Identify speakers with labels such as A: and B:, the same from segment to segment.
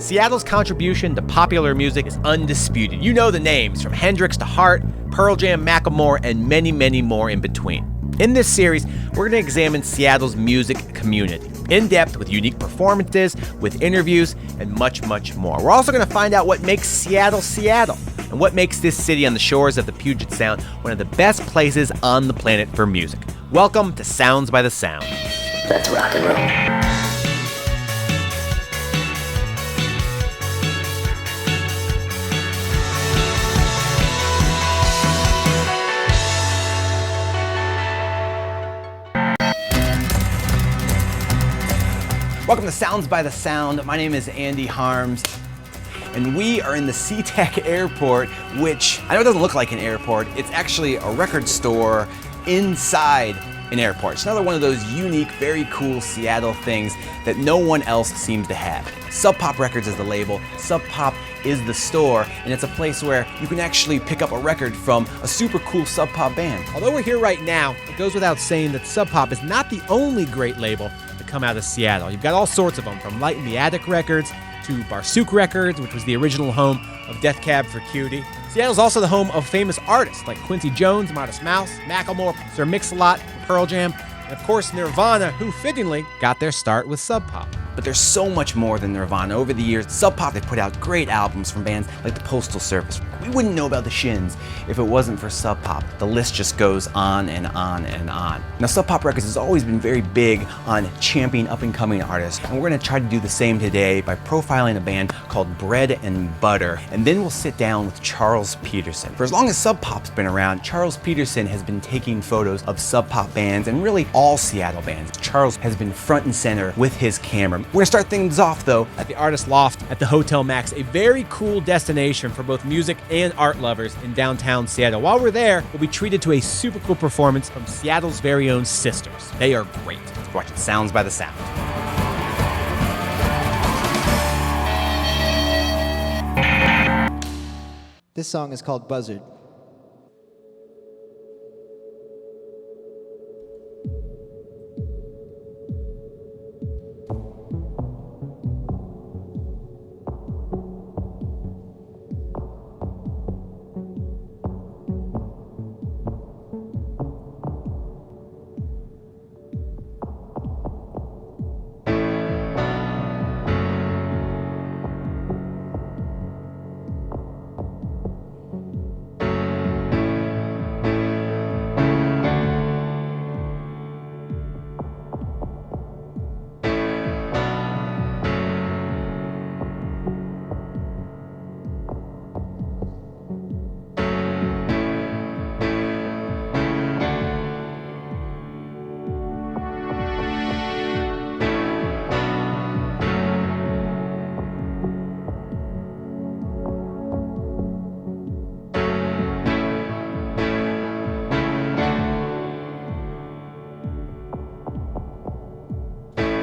A: Seattle's contribution to popular music is undisputed. You know the names, from Hendrix to Hart, Pearl Jam, Macklemore, and many, many more in between. In this series, we're going to examine Seattle's music community, in depth with unique performances, with interviews, and much, much more. We're also going to find out what makes Seattle, Seattle, and what makes this city on the shores of the Puget Sound one of the best places on the planet for music. Welcome to Sounds by the Sound.
B: Let's rock and roll.
A: Welcome to Sounds by the Sound. My name is Andy Harms, and we are in the SeaTac Airport, which I know it doesn't look like an airport. It's actually a record store inside an airport. It's another one of those unique, very cool Seattle things that no one else seems to have. Sub Pop Records is the label, Sub Pop is the store, and it's a place where you can actually pick up a record from a super cool Sub Pop band. Although we're here right now, it goes without saying that Sub Pop is not the only great label to come out of Seattle. You've got all sorts of them, from Light in the Attic Records to Barsook Records, which was the original home of Death Cab for Cutie. Seattle's also the home of famous artists like Quincy Jones, Modest Mouse, Macklemore, Sir Mix-a-Lot, Pearl Jam, and of course Nirvana, who fittingly got their start with Sub Pop. But there's so much more than Nirvana. Over the years, Sub Pop, they put out great albums from bands like the Postal Service. We wouldn't know about the Shins if it wasn't for Sub Pop. The list just goes on and on and on. Now, Sub Pop Records has always been very big on championing up-and-coming artists, and we're gonna try to do the same today by profiling a band called Bread and Butter, and then we'll sit down with Charles Peterson. For as long as Sub Pop's been around, Charles Peterson has been taking photos of Sub Pop bands and really all Seattle bands. Charles has been front and center with his camera. We're gonna start things off though at the Artist Loft at the Hotel Max, a very cool destination for both music and art lovers in downtown Seattle. While we're there, we'll be treated to a super cool performance from Seattle's very own Sisters. They are great. Let's watch it. Sounds by the Sound.
C: This song is called Buzzard.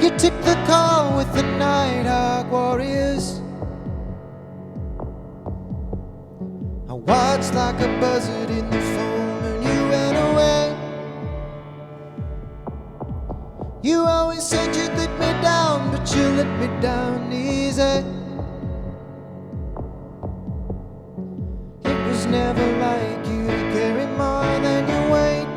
C: You took the call with the Nighthawk Warriors. I watched like a buzzard in the foam and you went away. You always said you'd let me down, but you let me down easy. It was never like you to carry more than your weight.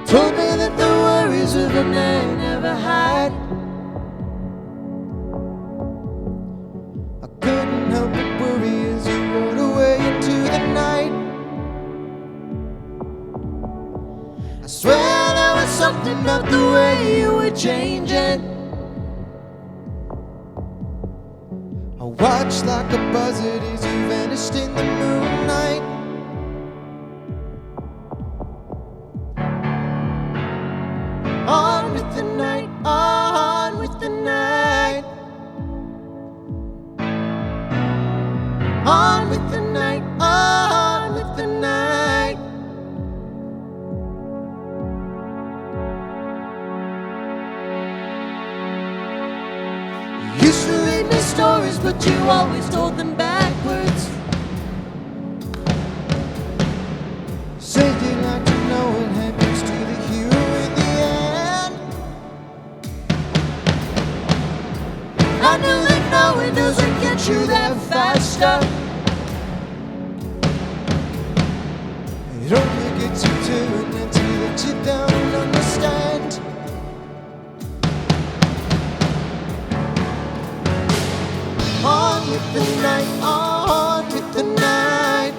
C: Told me that the worries of a man never hide. I couldn't help but worry as you rode away into the night. I swear there was something about the way you were changing. I watched like a buzzard as you vanished in the moonlight. On with the night, on with the night. On with the night, on with the night. You used to read me stories, but you always told them backwards. Said you'd like to know what happens to the hero in the end. I know that no, it doesn't get you that faster. It only gets you to an entity that you don't understand. On with the night, on with the night.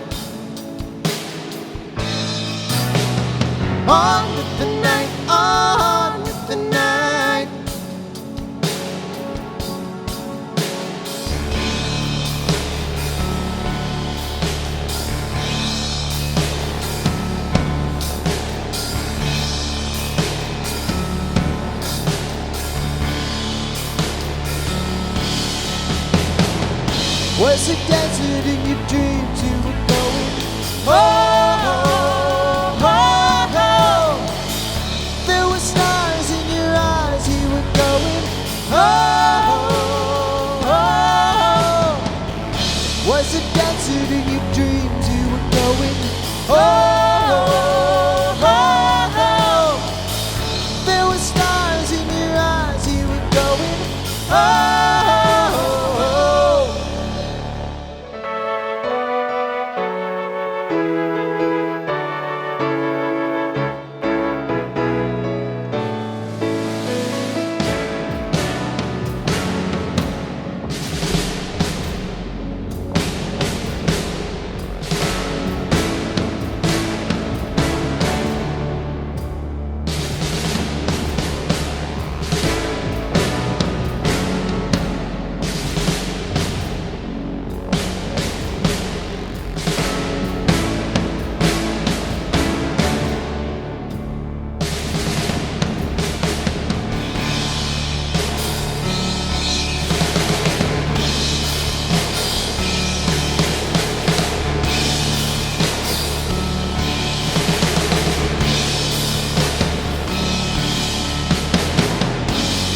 C: On with the night, on with the night. Was it desert in your dreams you were going? Oh, oh, oh, oh. There were stars in your eyes you were going. Oh, oh, oh. Was it desert in your dreams you were going? Oh, oh, oh. There were stars in your eyes you were going. Oh.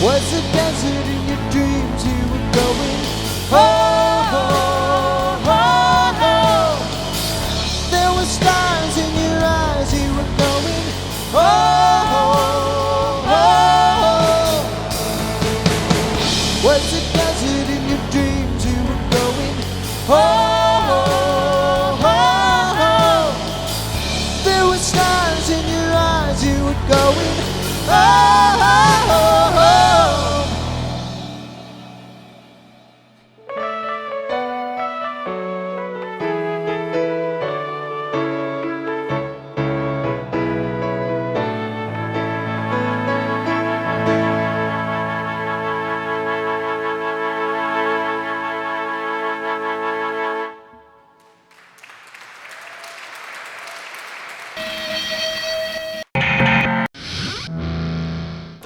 C: Was a desert in your dreams you were going? Oh, oh, oh, oh. There were stars in your eyes you were going. Oh, oh, oh, oh. Was a desert in your dreams you were going? Oh, oh, oh, oh. There were stars in your eyes you were going. Oh, oh, oh, oh.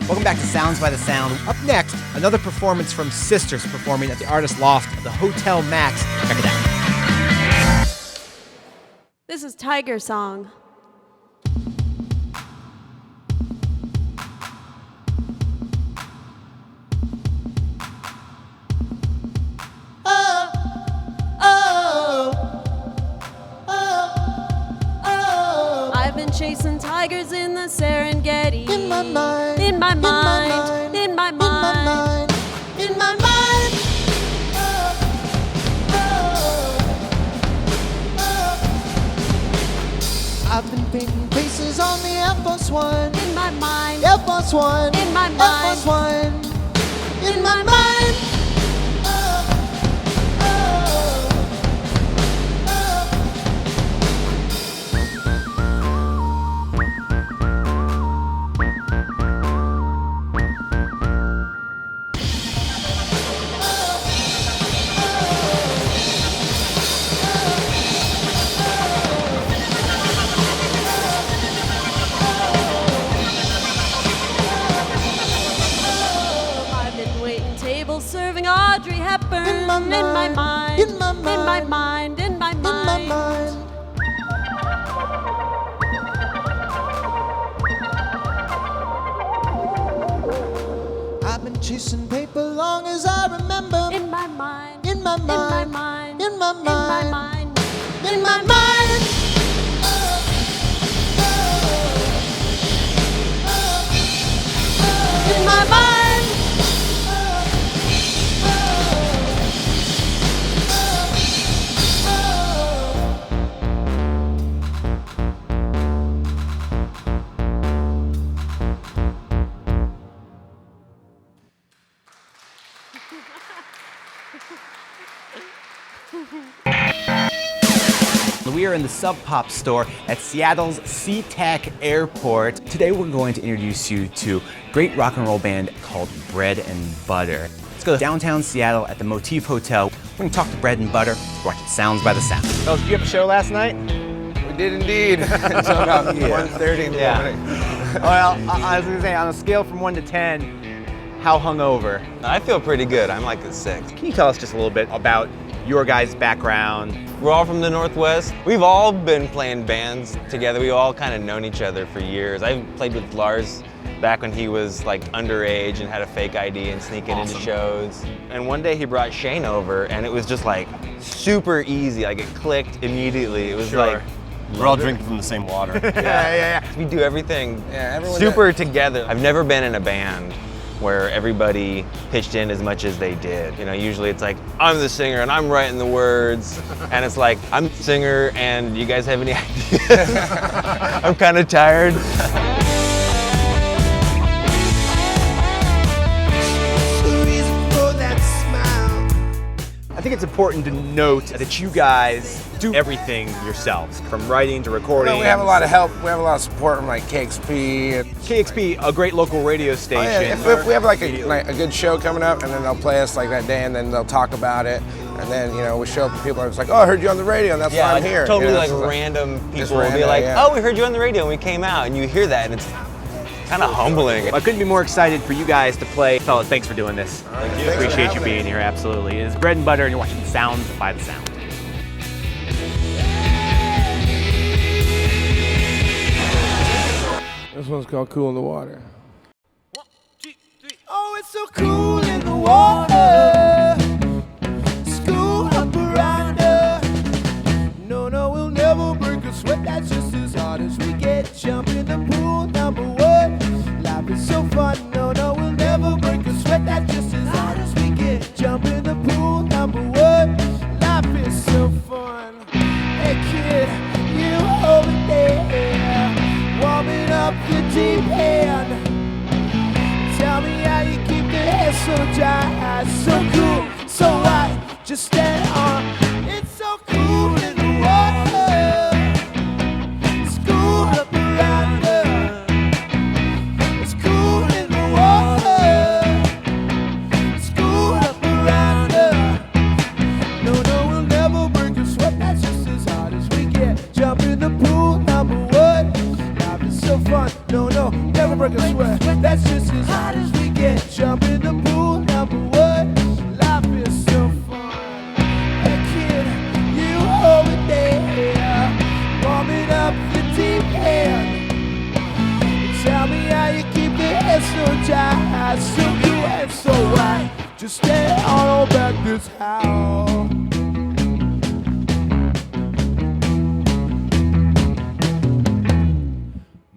A: Welcome back to Sounds by the Sound. Up next, another performance from Sisters performing at the Artist Loft of the Hotel Max. Check it out.
D: This is Tiger Song. I've been chasing tigers in the Serengeti.
C: In my mind,
D: in my
C: in my
D: mind,
C: mind,
D: in my
C: in my
D: mind.
C: mind, in my mind. I've been painting faces on the Air Force One.
D: In my mind,
C: Air Force One.
D: In my
C: Air
D: mind.
C: Force One. In my mind.
D: I've been waiting tables serving Audrey Hepburn.
C: In my mind,
D: in my mind,
C: in my
D: in my
C: mind,
D: mind, in my
C: In my
D: mind.
C: mind. I've been chasing paper long as I remember.
D: In my mind,
C: In my
D: in my
C: mind.
D: mind,
C: In my
D: in my
C: mind.
D: mind.
C: In my mind. In my mind.
A: We are in the Sub Pop store at Seattle's SeaTac Airport. Today we're going to introduce you to a great rock and roll band called Bread and Butter. Let's go to downtown Seattle at the Motif Hotel. We're going to talk to Bread and Butter, watch Sounds by the Sound. Oh, did you have a show last night?
E: We did indeed. Until about 1:30 in the morning.
A: Well, I was going to say, on a scale from 1 to 10, how hungover?
E: I feel pretty good. I'm like a 6.
A: Can you tell us just a little bit about your guys' background?
E: We're all from the Northwest. We've all been playing bands together. We've all kind of known each other for years. I played with Lars back when he was like underage and had a fake ID and sneaking into shows. And one day he brought Shane over and it was just like super easy. Like it clicked immediately. It was like,
F: we're all drinking from the same water.
E: yeah. We do everything super together. I've never been in a band where everybody pitched in as much as they did. You know, usually it's like, I'm the singer and I'm writing the words. And it's like, I'm the singer and you guys have any ideas? I'm kind of tired.
A: I think it's important to note that you guys do everything yourselves, from writing to recording.
G: We have a lot of help. We have a lot of support from like KXP.
A: KXP, a great local radio station.
G: Oh, yeah. If we have like a good show coming up, and then they'll play us like that day, and then they'll talk about it, and then we show up and people are just like, oh, I heard you on the radio, and that's why I'm here.
E: Totally like random people will be like, oh, we heard you on the radio, and we came out, and you hear that, and it's kind of humbling.
A: Well, I couldn't be more excited for you guys to play. Fellas, thanks for doing this.
G: Thank you.
A: Appreciate you being here, absolutely. It's Bread and Butter, and you're watching Sounds by the Sound.
G: This one's called Cool in the Water. 1, 2, 3. Oh, it's so cool in the water. School up around her. No, we'll never break a sweat. That's just as hard as we get. Jump in the pool, number 1. Life is so fun. No, we'll never break a sweat. That's just as hard as we get. Jump in the pool, number 1. Life is so fun. Hey kid, you over there, warming up the deep end. Tell me how you keep the hair so dry, so cool, so white. Just stand on. It's so cool in the water. It's cool up around her. It's cool in the water. It's cool up around her. No, we'll never break a sweat. That's just as hard as we get. Jump in the pool, number 1. Life is so fun. No, never break a sweat. That's just as hard as we get. Jump in the pool, number 1. Life is so fun. Hey kid, you over there, warming up the deep end. Tell me how you keep the hair so dry, so cool and so white. Just stay on back this house.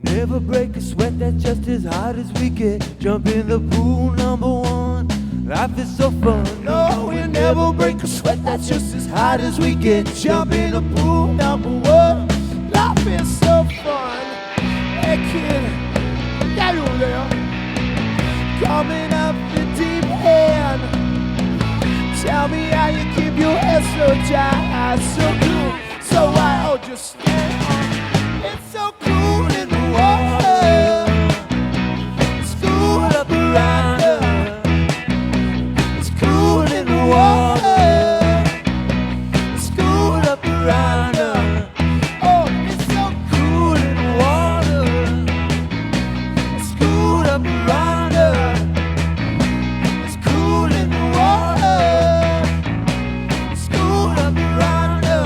G: Never break a sweat, that's just as hard as we get. Jump in the pool, number 1. Life is so fun. No, we'll never break a sweat, that's just as hard as we get. Jump in the pool, number 1. Life is so fun. Hey kid, that over there, coming up the deep end. Tell me how you keep your hair so dry, so cool, so white. Oh, just stand on. It's so cool in the water. It's cool up around her. It's cool in the water. It's cool up around her. Oh, it's so cool in the water. It's cool up around her. It's cool in the water. It's cool up around her.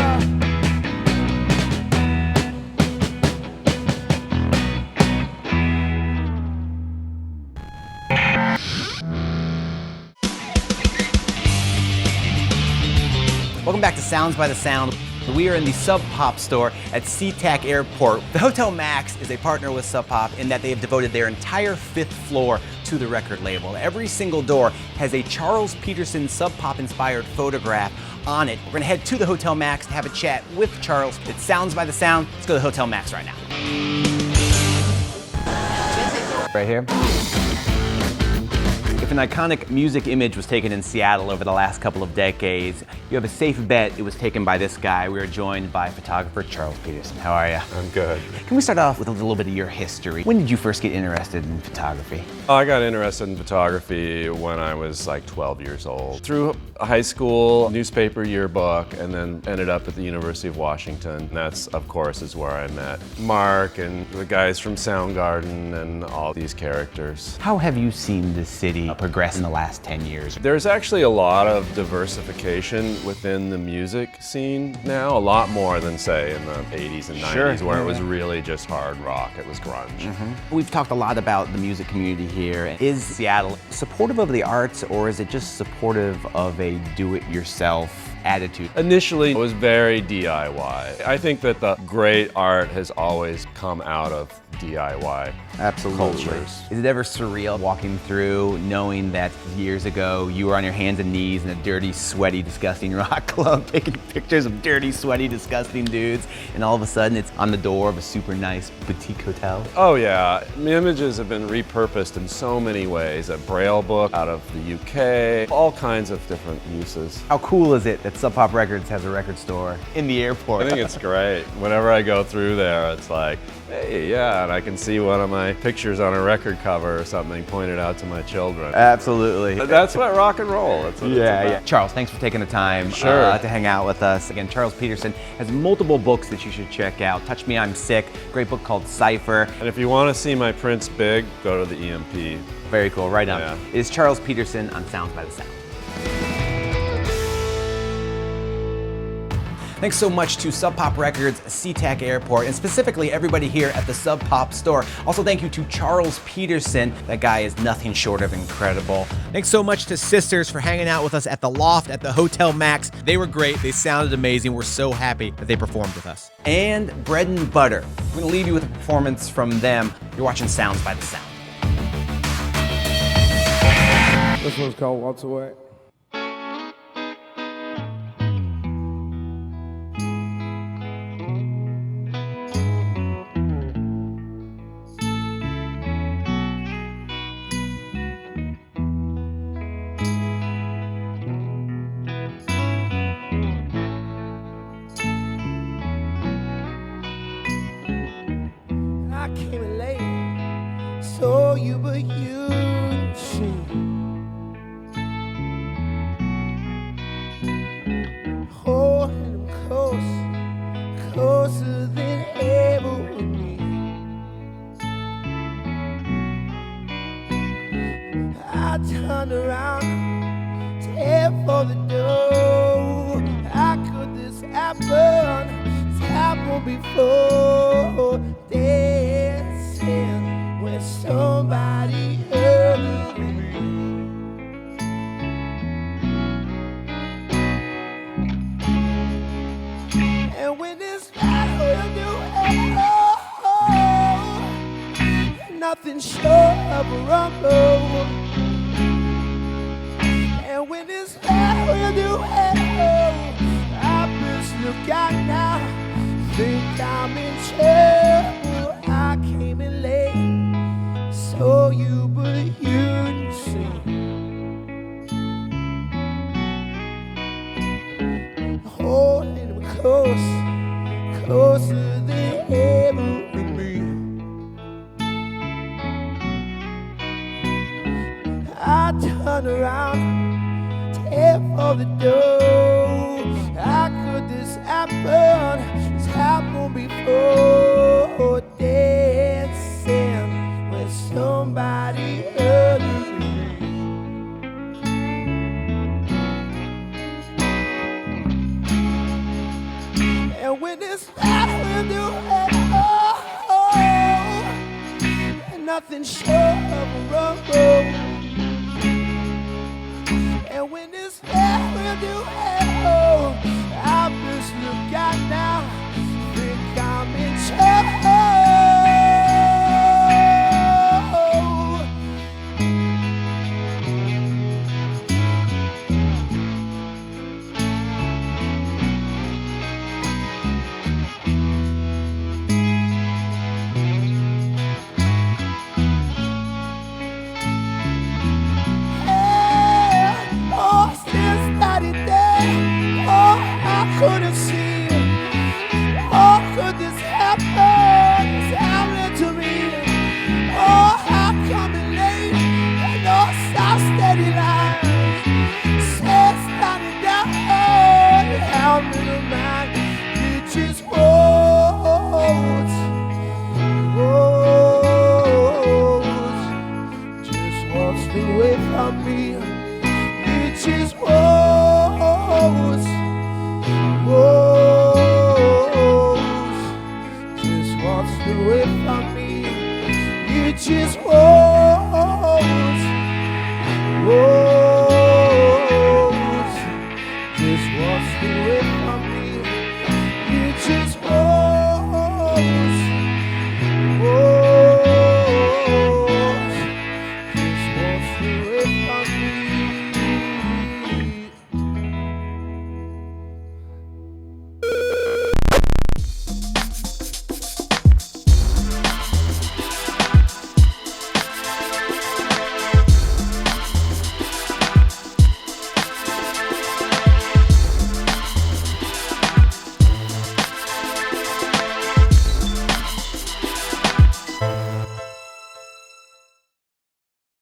A: Welcome back to Sounds by the Sound. We are in the Sub Pop store at SeaTac Airport. The Hotel Max is a partner with Sub Pop in that they have devoted their entire 5th floor to the record label. Every single door has a Charles Peterson Sub Pop inspired photograph on it. We're gonna head to the Hotel Max to have a chat with Charles. It's Sounds by the Sound. Let's go to the Hotel Max right now. Right here. If an iconic music image was taken in Seattle over the last couple of decades, you have a safe bet it was taken by this guy. We are joined by photographer Charles Peterson. How are you?
F: I'm good.
A: Can we start off with a little bit of your history? When did you first get interested in photography?
F: I got interested in photography when I was like 12 years old. Through high school, newspaper yearbook, and then ended up at the University of Washington. And that's, of course, is where I met Mark and the guys from Soundgarden and all these characters.
A: How have you seen this city progress in the last 10 years?
F: There's actually a lot of diversification within the music scene now, a lot more than, say, in the 80s and 90s, where it was really just hard rock, it was grunge.
A: We've talked a lot about the music community here. Is Seattle supportive of the arts, or is it just supportive of a do-it-yourself attitude?
F: Initially, it was very DIY. I think that the great art has always come out of DIY cultures.
A: Is it ever surreal walking through knowing that years ago you were on your hands and knees in a dirty, sweaty, disgusting rock club taking pictures of dirty, sweaty, disgusting dudes, and all of a sudden it's on the door of a super nice boutique hotel?
F: Oh yeah, images have been repurposed in so many ways. A Braille book out of the UK, all kinds of different uses.
A: How cool is it that Sub Pop Records has a record store in the airport?
F: I think it's great. Whenever I go through there, it's like, hey, yeah, and I can see one of my pictures on a record cover or something pointed out to my children.
A: Absolutely.
F: That's what rock and roll, that's what it's about.
A: Charles, thanks for taking the time
F: Sure.
A: to hang out with us. Again, Charles Peterson has multiple books that you should check out. Touch Me, I'm Sick, great book called Cypher.
F: And if you want to see my prints big, go to the EMP.
A: Very cool, right on.
F: Yeah.
A: It is Charles Peterson on Sounds by the Sound. Thanks so much to Sub Pop Records, SeaTac Airport, and specifically everybody here at the Sub Pop store. Also thank you to Charles Peterson. That guy is nothing short of incredible. Thanks so much to Sisters for hanging out with us at the Loft at the Hotel Max. They were great. They sounded amazing. We're so happy that they performed with us. And Bread and Butter. We're gonna leave you with a performance from them. You're watching Sounds by the Sound.
G: This one's called Waltz Away. I came in late, saw you, but you didn't see. Holding him close, closer than ever with me. I turned around to head for the door. How could this happen? It's happened before. Dancing with somebody other than me. And when this night will do nothing short of a rumble. And when this night will do I best look out now. Think I'm in trouble. I came in late, saw you, but you didn't see. Holding him close, closer than ever with me. I turned around to head for the door. How could this happen? It's happened before. Dancing with somebody other than me. And when this night will do nothing short of a rumble. And when this night will do I just look out now, think I'm in trouble. from me. You just rose, just walks away from me. You just rose.